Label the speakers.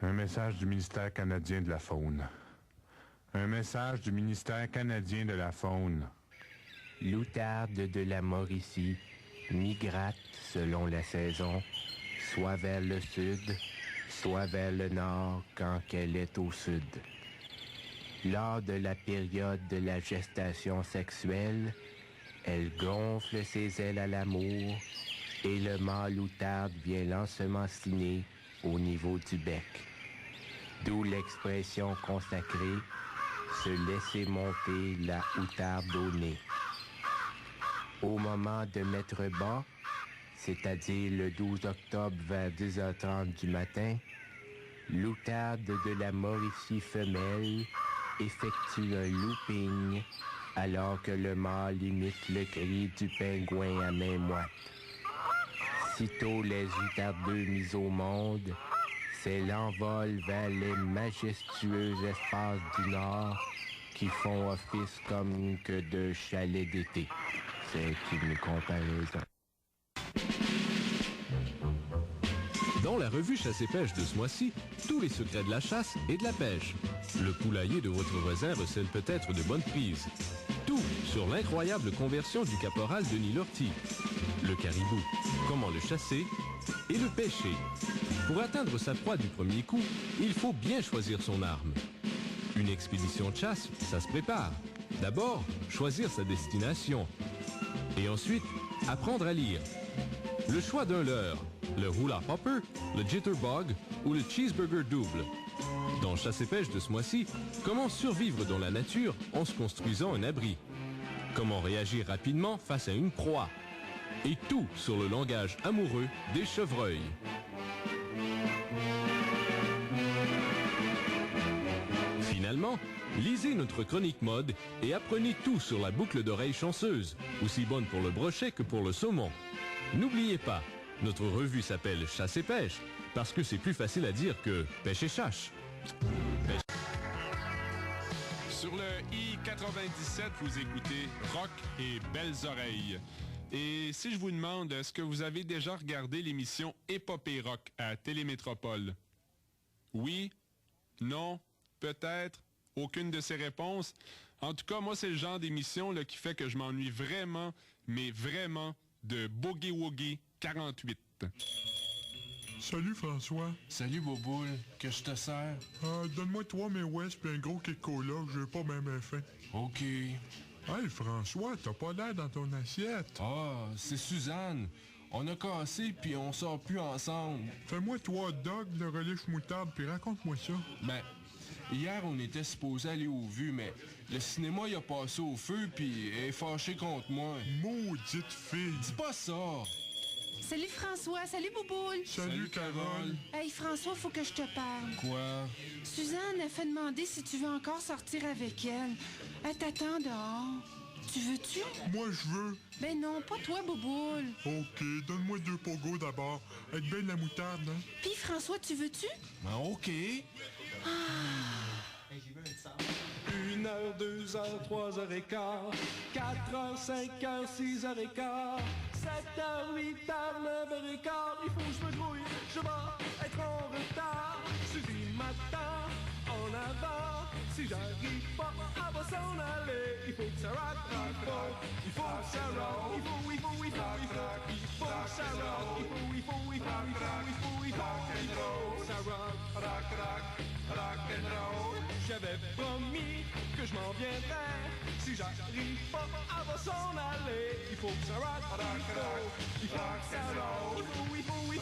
Speaker 1: Un message du ministère canadien de la faune. Un message du ministère canadien de la faune.
Speaker 2: L'outarde de la Mauricie migrate selon la saison, soit vers le sud, soit vers le nord quand elle est au sud. Lors de la période de la gestation sexuelle, elle gonfle ses ailes à l'amour et le mâle outarde vient l'ensemaciner au niveau du bec. D'où l'expression consacrée « se laisser monter la outarde au nez ». Au moment de mettre bas, c'est-à-dire le 12 octobre vers 10h30 du matin, l'outarde de la Mauricie femelle effectue un looping alors que le mâle imite le cri du pingouin à main moite. Sitôt les outardeux mis au monde, c'est l'envol vers les majestueux espaces du Nord qui font office comme que de chalets d'été. C'est une comparaison.
Speaker 3: Dans la revue Chasse et Pêche de ce mois-ci, tous les secrets de la chasse et de la pêche. Le poulailler de votre voisin recèle peut-être de bonnes prises. Tout sur l'incroyable conversion du caporal Denis Lortie. Le caribou, comment le chasser et le pêcher. Pour atteindre sa proie du premier coup, il faut bien choisir son arme. Une expédition de chasse, ça se prépare. D'abord, choisir sa destination. Et ensuite, apprendre à lire. Le choix d'un leurre, le hula hopper, le jitterbug ou le cheeseburger double. Dans Chasse et Pêche de ce mois-ci, comment survivre dans la nature en se construisant un abri. Comment réagir rapidement face à une proie. Et tout sur le langage amoureux des chevreuils. Finalement, lisez notre chronique mode et apprenez tout sur la boucle d'oreille chanceuse, aussi bonne pour le brochet que pour le saumon. N'oubliez pas, notre revue s'appelle Chasse et Pêche, parce que c'est plus facile à dire que pêche et chasse.
Speaker 4: Sur le I-97, vous écoutez Rock et Belles Oreilles. Et si je vous demande, est-ce que vous avez déjà regardé l'émission Épopée Rock à Télémétropole? Oui? Non? Peut-être? Aucune de ces réponses? En tout cas, moi, c'est le genre d'émission là, qui fait que je m'ennuie vraiment, mais vraiment, de Boogie Woogie 48.
Speaker 5: Salut François.
Speaker 6: Salut Boboule, que je te sers?
Speaker 5: Donne-moi 3 May West puis un gros Coca-Cola, j'ai pas même faim.
Speaker 6: OK.
Speaker 5: Hey François, t'as pas l'air dans ton assiette.
Speaker 6: Ah, c'est Suzanne. On a cassé puis on sort plus ensemble.
Speaker 5: Fais-moi 3 hot dogs, de relish moutarde puis raconte-moi ça.
Speaker 6: Ben, hier on était supposé aller au vu, mais le cinéma il a passé au feu puis elle est fâchée contre moi.
Speaker 5: Maudite fille.
Speaker 6: Dis pas ça.
Speaker 7: Salut François, salut Bouboule.
Speaker 5: Salut Carole.
Speaker 7: Hey François, faut que je te parle.
Speaker 6: Quoi?
Speaker 7: Suzanne a fait demander si tu veux encore sortir avec elle. Elle t'attend dehors. Tu veux-tu?
Speaker 5: Moi je veux.
Speaker 7: Ben non, pas toi Bouboule.
Speaker 5: OK, donne-moi 2 pogos d'abord. Avec ben de la moutarde, hein?
Speaker 7: Puis François, tu veux-tu?
Speaker 6: Ben OK.
Speaker 8: 1 heure, 2 heures, 3 heures et quart, 4 heures, 5 heures, 6 heures et quart, 7 heures, 8 heures, 9 heures et quart, il faut que je me grouille, je vais être en retard. Suffit matin, en avant, si j'arrive pas, elle va s'en aller. Il faut que ça rock, il faut que ça rock, il faut que ça rock, il faut que ça rock, rock and roll. J'avais promis que je m'en viendrais. Si j'arrive pas, elle va s'en aller. Il faut que ça rock, il faut que ça rock, il faut que